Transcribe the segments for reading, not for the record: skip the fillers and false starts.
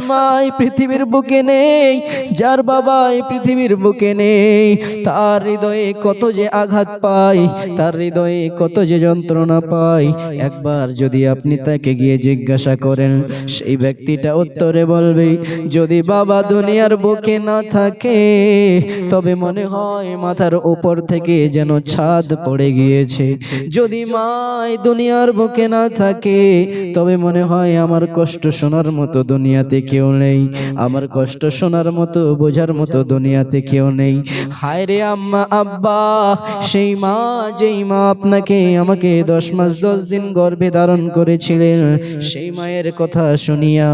মা এই পৃথিবীর বুকে নেই, যার বাবা এই পৃথিবীর বুকে নেই, তার হৃদয়ে কত যে আঘাত পায়, তার হৃদয়ে কত যে যন্ত্রণা পায়। একবার যদি আপনি তাকে গিয়ে জিজ্ঞাসা করেন, সেই ব্যক্তিটা উত্তরে বলবে, যদি বাবা দুনিয়ার বুকে না থাকে তবে মনে হয় মাথার উপর থেকে যেন ছাদ পড়ে গিয়েছে। যদি মা এই দুনিয়ার বুকে না থাকে তবে মনে হয় আমার কষ্ট শোনার মতো দুনিয়াতে কেউ নেই, আমার কষ্ট শোনার মতো বোঝার মতো দুনিয়াতে কেউ নেই। হায় রে আম্মা আব্বা, সেই মা যেই মা আপনাকে আমাকে 10 মাস 10 দিন গর্ভে ধারণ করেছিলেন, সেই মায়ের কথা শুনিয়া,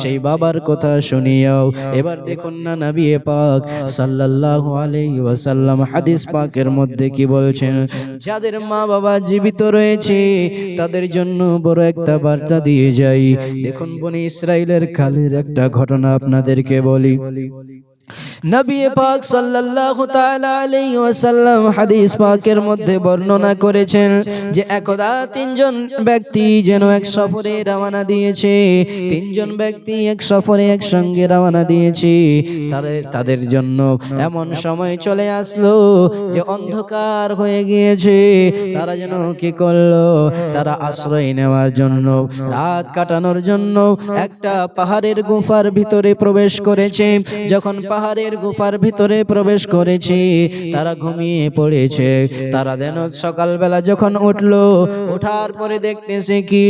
সেই বাবার কথা শুনিয়াও এবার দেখুন না নবী পাক সাল্লাল্লাহু আলাইহি ওয়াসাল্লাম হাদিস পাকের মধ্যে কি বলছেন, যাদের মা বাবা জীবিত রয়েছে তাদের জন্য বড় একটা বার্তা দিয়ে যাই। দেখুন বনি ইসরাইলের কালের একটা ঘটনা আপনাদেরকে বলি। নবী পাক সাল্লাল্লাহু তাআলা আলাইহি ওয়াসাল্লাম হাদিস পাকের মধ্যে বর্ণনা করেছেন যে একদা তিনজন ব্যক্তি যেন এক সফরে রওনা দিয়েছে, তিনজন ব্যক্তি এক সফরে একসঙ্গে রওনা দিয়েছে। তাদের জন্য এমন সময় চলে আসলো যে অন্ধকার হয়ে গিয়েছে। তারা যেন কি করলো, তারা আশ্রয় নেওয়ার জন্য, রাত কাটানোর জন্য একটা পাহাড়ের গুফার ভিতরে প্রবেশ করেছে। যখন পাহাড়ের গুফার ভিতরে প্রবেশ করেছে তারা ঘুমিয়ে পড়েছে। তারা যেন সকালবেলা যখন উঠলো, ওঠার পরে দেখতেছে কি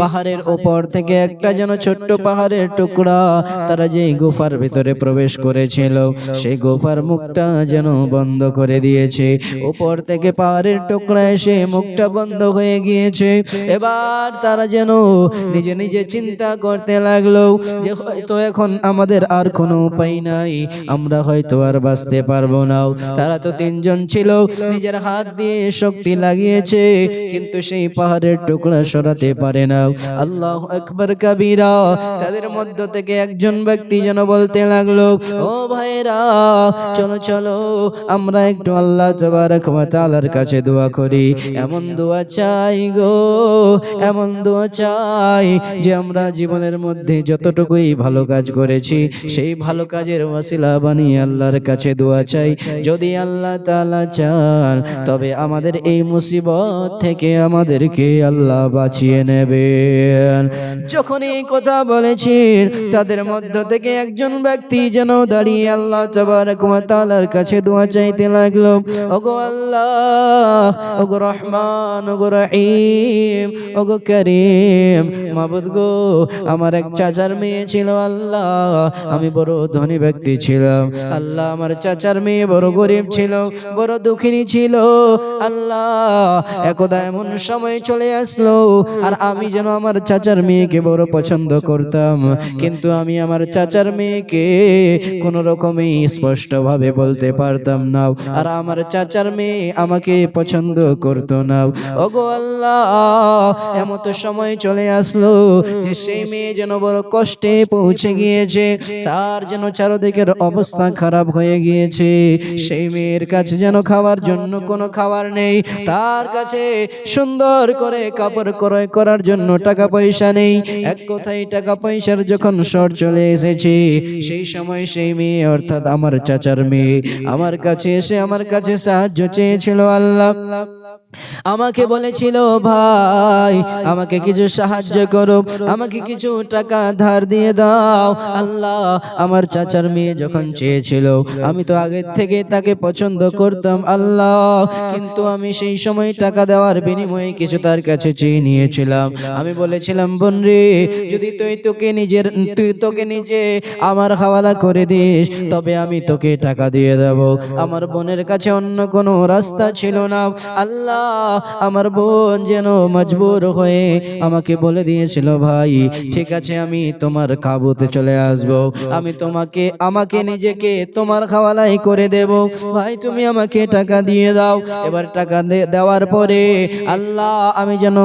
পাহাড়ের উপর থেকে একটা যেন ছোট্ট পাহাড়ের টুকরা তারা যে গুফার ভিতরে প্রবেশ করেছিল সেই গুফার মুখটা যেন বন্ধ করে দিয়েছে। উপর থেকে পাহাড়ের টুকরা এসে মুখটা বন্ধ হয়ে গিয়েছে। এবার তারা যেন নিজে নিজে চিন্তা করতে লাগলো যে হয়তো এখন আমাদের আর কোনো উপায় নাই, আমরা হয়তো আর বাঁচতে পারবো না। তারা তো তিনজন ছিল, নিজের হাত দিয়ে শক্তি লাগিয়েছে কিন্তু সেই পাহাড়ের টুকরা সরাতে পারে না। আল্লাহু আকবার কাবীরা। তাদের মধ্য থেকে একজন ব্যক্তি যেন বলতে লাগলো, ও ভাইরা চলো চলো আমরা একটু আল্লাহ তাবারক ওয়া তাআলার কাছে দোয়া করি। এমন দোয়া চাই গো, এমন দোয়া চাই যে আমরা জীবনের মধ্যে যতটুকুই ভালো কাজ করেছি সেই ভালো কাজের ওয়াসিলা বানিয়ে আল্লাহর কাছে দোয়া চাই। যদি আল্লাহ তাআলা চান তবে আমাদের এই মুসিবত থেকে আমাদেরকে আল্লাহ বাঁচিয়ে নেবেন। যখন এই কথা বলেছেন তাদের মধ্য থেকে একজন ব্যক্তি যেন দাঁড়িয়ে আল্লাহ তাবারক ওয়া তাআলার কাছে দোয়া চাইতে লাগলো, ওগো আল্লাহ, ওগো রহমান, ওগো রহিম, ওগো করিম, মাবুদ গো, আমার এক চাচার মেয়ে ছিল আল্লাহ, আমি বড় ধনী ব্যক্তি ছিলাম আল্লাহ, আমার চাচার মেয়ে বড় গরিব ছিল, বড় দুঃখিনী ছিল আল্লাহ। একদা এমন সময় চলে আসলো আর আমি যেন আমার চাচার মেয়েকে বড় পছন্দ করতাম, কিন্তু আমি আমার চাচার মেয়েকে কোন রকমে স্পষ্ট ভাবে বলতে পারতাম না, আর আমার চাচার মেয়ে আমাকে পছন্দ করতো না। ওগো আল্লাহ, এমত সময় চলে আসলো যে সেই মেয়ে যেন বড় কষ্টে পৌঁছে গিয়েছে, তার যেন চারদিকের অবস্থা খারাপ হয়ে গিয়েছে। সেই মেয়ের কাছে যেন খাওয়ার জন্য কোনো খাবার নেই, তার কাছে সুন্দর করে কাপড় ক্রয় করার জন্য টাকা পয়সা নেই। এক কথায় টাকা পয়সার যখন শর্ট চলে এসেছে সেই সময় সেই মেয়ে অর্থাৎ আমার চাচার মেয়ে আমার কাছে এসে আমার কাছে সাহায্য চেয়েছিল। আল্লাহ আমাকে বলেছিল, ভাই আমাকে কিছু সাহায্য করো, আমাকে কিছু টাকা ধার দিয়ে দাও। আল্লাহ আমার চাচার মেয়ে যখন চেয়েছিল আমি তো আগে থেকে তাকে পছন্দ করতাম আল্লাহ, কিন্তু আমি সেই সময় টাকা দেওয়ার বিনিময়ে কিছু তার কাছে চেয়ে নিয়েছিলাম। আমি বলেছিলাম, বোন রে, যদি তুই তোকে নিজে আমার হাওয়ালা করে দিস তবে আমি তোকে টাকা দিয়ে দেব। আমার বোনের কাছে অন্য কোনো রাস্তা ছিল না। আল্লাহ আমার বোন যেন মজবুর হয়ে আমাকে বলে দিয়েছিল, ভাই ঠিক আছে আমি তোমার কাবুতে চলে আসব, আমি আমাকে নিজেকে তোমার হাওয়ালাই করে দেব, ভাই তুমি আমাকে টাকা দিয়ে দাও। এবার টাকা দেওয়ার পরে আল্লাহ আমি যেন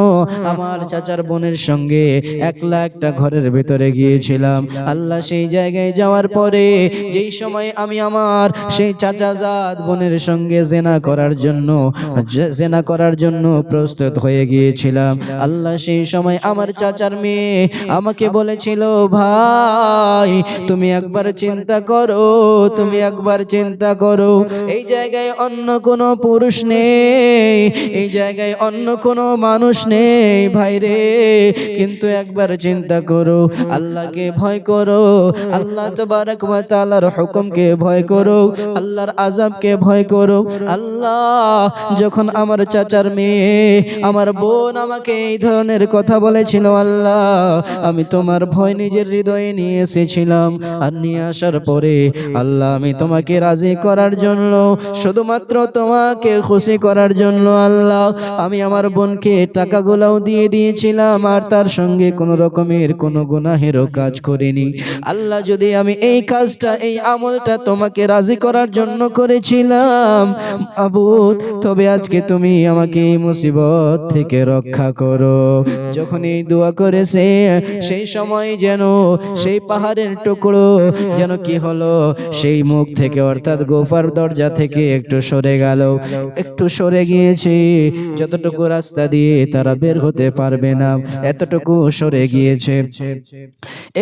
আমার চাচার বোনের সঙ্গে একলা একটা ঘরের ভেতরে গিয়েছিলাম। আল্লাহ সেই জায়গায় যাওয়ার পরে যেই সময় আমি আমার সেই চাচাজাত বোনের সঙ্গে জেনা করার জন্য প্রস্তুত হয়ে গিয়েছিলাম। আল্লাহ সেই সময় আমার চাচার মেয়ে আমাকে বলেছিল, ভাই তুমি একবার চিন্তা করো, তুমি একবার চিন্তা করো, এই জায়গায় অন্য কোনো পুরুষ নেই, এই জায়গায় অন্য কোনো মানুষ নেই ভাই রে, কিন্তু একবার চিন্তা করো, আল্লাহকে ভয় করো, আল্লাহ তাবারক ওয়া তাআলার হুকুমকে ভয় করো, আল্লাহর আযাবকে ভয় করো। আল্লাহ যখন আমার চাচার মেয়ে আমার বোন আমাকে এই ধরনের কথা বলেছিল, আল্লাহ আমি তোমার ভয় নিজের হৃদয়ে নিয়ে এসেছিলাম, আর নিয়ে আসার পরে আল্লাহ আমি তোমাকে রাজি করার জন্য, শুধুমাত্র তোমাকে খুশি করার জন্য আল্লাহ আমি আমার বোনকে টাকাগুলোও দিয়ে দিয়েছিলাম, আর তার সঙ্গে কোনো রকমের কোনো গুনাহেরও কাজ করিনি। আল্লাহ যদি আমি এই কাজটা, এই আমলটা তোমাকে রাজি করার জন্য করেছিলাম মাবুদ, তবে আজকে তুমি আমাকে এই মুসিবত থেকে রক্ষা করো। যখন এই দোয়া করেছে সেই সময় যেন সেই পাহাড়ের টুকরো যেন কি হলো, সেই মুখ থেকে অর্থাৎ গোফার দরজা থেকে একটু সরে গেল, একটু সরে গিয়েছে, যতটুকু রাস্তা দিয়ে তারা বের হতে পারবে না এতটুকু সরে গিয়েছে।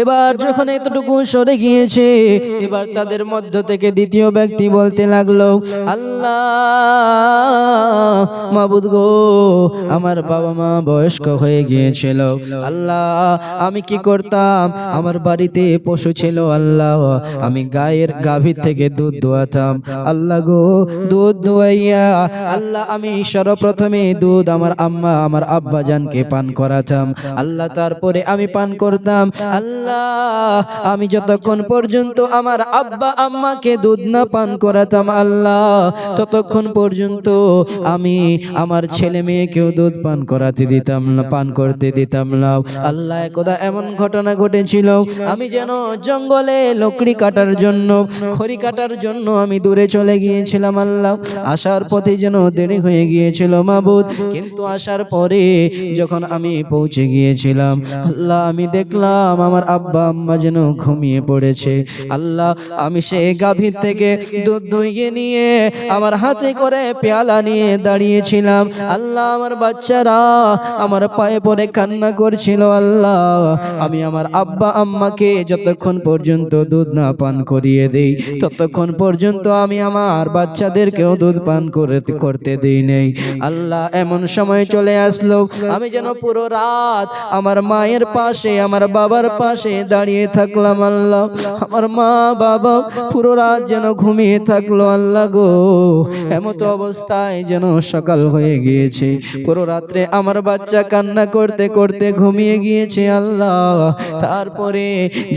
এবার যখন এতটুকু সরে গিয়েছে, এবার তাদের মধ্য থেকে দ্বিতীয় ব্যক্তি বলতে লাগলো, আল্লাহ মাবুদ গো, আমার বাবা মা বয়স্ক হয়ে গিয়েছিল, আল্লাহ আমি কি করতাম, আমার বাড়িতে পশু ছিল, আল্লাহ আমি গাভীর থেকে দুধ দোয়াতাম, আল্লাহ গো দুধ দোয়াইয়া আল্লাহ আমি সর্বপ্রথমে দুধ আমার আম্মা আমার আব্বা জানকে পান করাতাম, আল্লাহ তারপরে আমি পান করতাম, আল্লাহ আমি যতক্ষণ পর্যন্ত আমার আব্বা আম্মাকে দুধ না পান করাতাম আল্লাহ, ততক্ষণ পর্যন্ত আমি আমার ছেলে মেয়েকেও দুধ পান করাতে দিতাম না, পান করতে দিতাম না। আল্লাহ একদা এমন ঘটনা ঘটেছিল, আমি যেন জঙ্গলে লকড়ি কাটার জন্য, খড়ি কাটার জন্য আমি দূরে চলে গিয়েছিলাম, আল্লাহ আসার পথে যেন দেরি হয়ে গিয়েছিল মাবুদ, কিন্তু আসার পরে যখন আমি পৌঁছে গিয়েছিলাম আল্লাহ আমি দেখলাম আমার আব্বা আম্মা যেন ঘুমিয়ে পড়েছে, আল্লাহ আমি সেই গাভীর থেকে দুধ দুইয়ে নিয়ে আমার হাতে করে পেয়ালা নিয়ে দাঁড়িয়েছিলাম, আল্লাহ আমার বাচ্চারা আমার পায়ে পড়ে কান্না করছিল, আল্লাহ আমি আমার আব্বা আম্মাকে যতক্ষণ পর্যন্ত দুধ না পান করিয়ে দেই ততক্ষণ পর্যন্ত আমি আমার বাচ্চাদেরকেও দুধ পান করতে দেই নেই। আল্লাহ এমন সময় চলে আসলো, আমি যেন পুরো রাত আমার মায়ের পাশে আমার বাবার পাশে দাঁড়িয়ে থাকলাম, আল্লাহ আমার মা বাবা পুরো রাত যেন ঘুমিয়ে থাকলো, আল্লাহ গো এমত অবস্থায় যেন সকাল হয়ে গিয়েছে, পুরো রাত্রে আমার বাচ্চা কান্না করতে করতে ঘুমিয়ে গিয়েছে, আল্লাহ তারপরে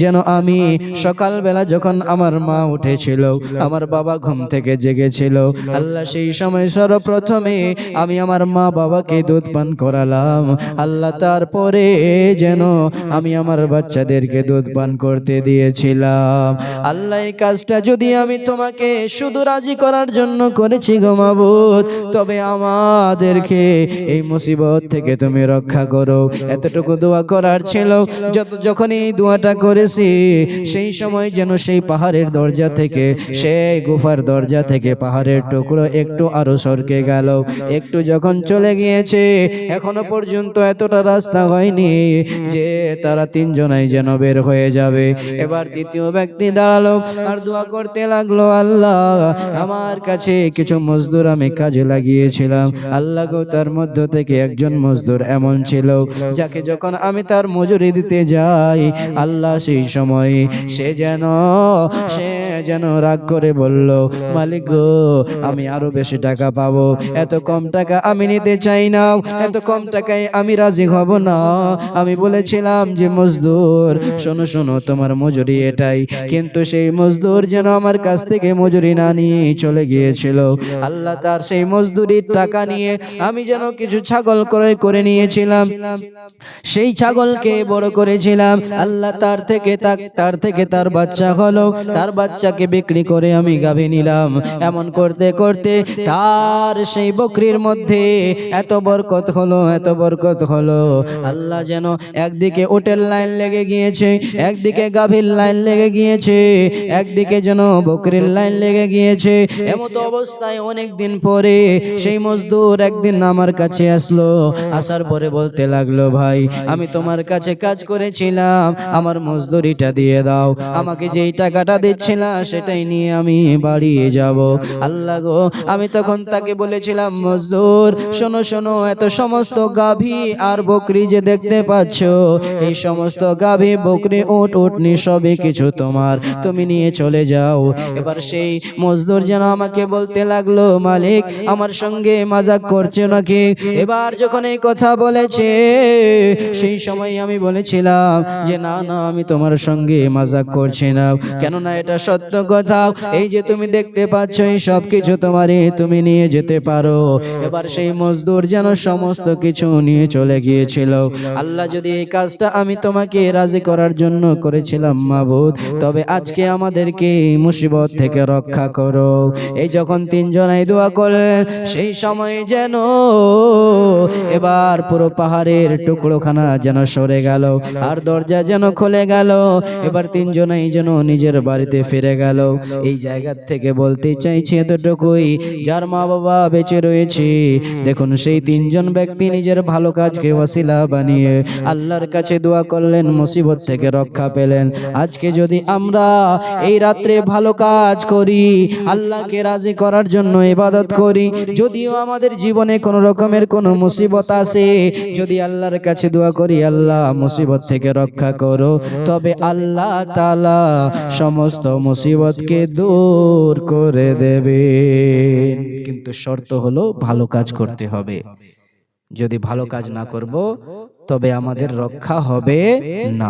যেন আমি সকালবেলা যখন আমার মা উঠেছিল আমার বাবা ঘুম থেকে জেগেছিল, আল্লাহ সেই সময় সর্বপ্রথমে আমি আমার মা বাবাকে দুধ পান করালাম, আল্লাহ তারপরে যেন আমি আমার বাচ্চাদেরকে দুধ পান করতে দিয়েছিলাম। আল্লাহ এই কাজটা যদি আমি তোমাকে শুধু রাজি করার জন্য করেছি গো মাবুদ, তবে আমাদেরকে এই মুসিবত থেকে তুমি রক্ষা করো। এতটুকু দোয়া করার ছিল, যখন এই দোয়াটা করেছি সেই সময় যেন সেই পাহাড়ের দরজা থেকে, সেই গুফার দরজা থেকে পাহাড়ের টুকরো একটু আরো সরকে গেল, একটু যখন চলে গিয়েছে এখনো পর্যন্ত এতটা রাস্তা হয়নি যে তারা তিনজনাই যেন বের হয়ে যাবে। এবার তৃতীয় ব্যক্তি দাঁড়ালো আর দোয়া করতে লাগলো, আল্লাহ আমার কাছে কিছু মজদুর আমি কাজে লাগিয়েছিলাম, আল্লাহ গো তার মধ্য থেকে একজন মজদুর এমন ছিল যাকে যখন আমি তার মজুরি দিতে যাই আল্লাহ সেই সময় সে যেন রাগ করে বলল, মালিক গো আমি আরো বেশি টাকা পাবো, এত কম টাকা আমি নিতে চাই না, এত কম টাকায় আমি রাজি হব না। আমি বলেছিলাম যে মজদুর শোনো শোনো তোমার মজুরি এটাই, কিন্তু সেই মজদুর যেন আমার কাছ থেকে মজুরি না নিয়ে চলে গিয়েছিল। আল্লাহ তার সেই মজদুরির টাকা নিয়ে আমি যেন কিছু ছাগল ক্রয় করে নিয়েছিলাম, সেই ছাগলকে বড় করেছিলাম, আল্লাহ তার থেকে তার বাচ্চা হলো, তার বাচ্চাকে বিক্রি করে আমি গাভী নিলাম। এমন করতে করতে তার সেই বকরির মধ্যে এত বরকত হলো, আল্লাহ যেন একদিকে উটের লাইন লেগে গিয়েছে, একদিকে গাভীর লাইন লেগে গিয়েছে, একদিকে যেন বকরির লাইন লেগে গিয়েছে। এমত অবস্থায় অনেক দিন পরে সেই মজদুর একদিন আমার কাছে আসলো, আসার পরে বলতে লাগলো, ভাই আমি তোমার কাছে কাজ করেছিলাম, আমার মজদুরিটা দিয়ে দাও, আমাকে যেই টাকাটা দিচ্ছিলা সেটাই নিয়ে আমি বাড়ি যাব। আল্লাহ গো, আমি তখন তাকে বলেছিলাম, মজদুর শোনো শোনো, এত সমস্ত গাভী আর বকরি যে দেখতে পাচ্ছ, এই সমস্ত গাভী বকরি উট উটনি সবই কিছু তোমার, তুমি নিয়ে চলে যাও। এবার সেই মজদুর যেন আমাকে বলতে লাগলো, মালিক আমার সঙ্গে মজাক করছে নাকি? এবার যখন এই কথা বলেছে সেই সময় আমি বলেছিলাম যে না না, আমি তোমার সঙ্গে মজাক করছি না, কেননা এটা সত্য কথা। এই যে তুমি দেখতে পাচ্ছ এই সব কিছু তোমারই, তুমি নিয়ে যেতে পারো। এবার সেই মজদুর যেন সমস্ত কিছু নিয়ে চলে গিয়েছিল। আল্লাহ, যদি এই কাজটা আমি তোমাকে রাজি করার জন্য করেছিলাম মাবুদ, তবে আজকে আমাদেরকে মুসিবত থেকে রক্ষা করো। এই যখন তিনজনাই দোয়া করলেন, সেই সময় যেন এবার পুরো পাহাড়ের টুকরোখানা যেন সরে গেল আর দরজা যেন খুলে গেল। এবার তিনজনাই যেন নিজের বাড়িতে ফিরে গেল। এই জায়গা থেকে বলতে চাইছি এতটুকুই, যার মা বাবা বেঁচে রয়েছে, দেখুন সেই তিনজন ব্যক্তি নিজের ভালো কাজকে ওয়াসিলা বানিয়ে আল্লাহর কাছে দোয়া করলেন, মুসিবত থেকে রক্ষা পেলেন। আজকে যদি আমরা এই রাত্রে ভালো কাজ করি, আল্লাহকে রাজি করার জন্য ইবাদত করি, যদিও আমাদের জীবনে কোনো রকমের কোনো মুসিবত আসে, যদি আল্লাহর কাছে দোয়া করি, আল্লাহ মুসিবত থেকে রক্ষা করো, তবে আল্লাহ তাআলা সমস্ত মুসিবতকে দূর করে দেবে। কিন্তু শর্ত হলো ভালো কাজ করতে হবে। যদি ভালো কাজ না করব, তবে আমাদের রক্ষা হবে না।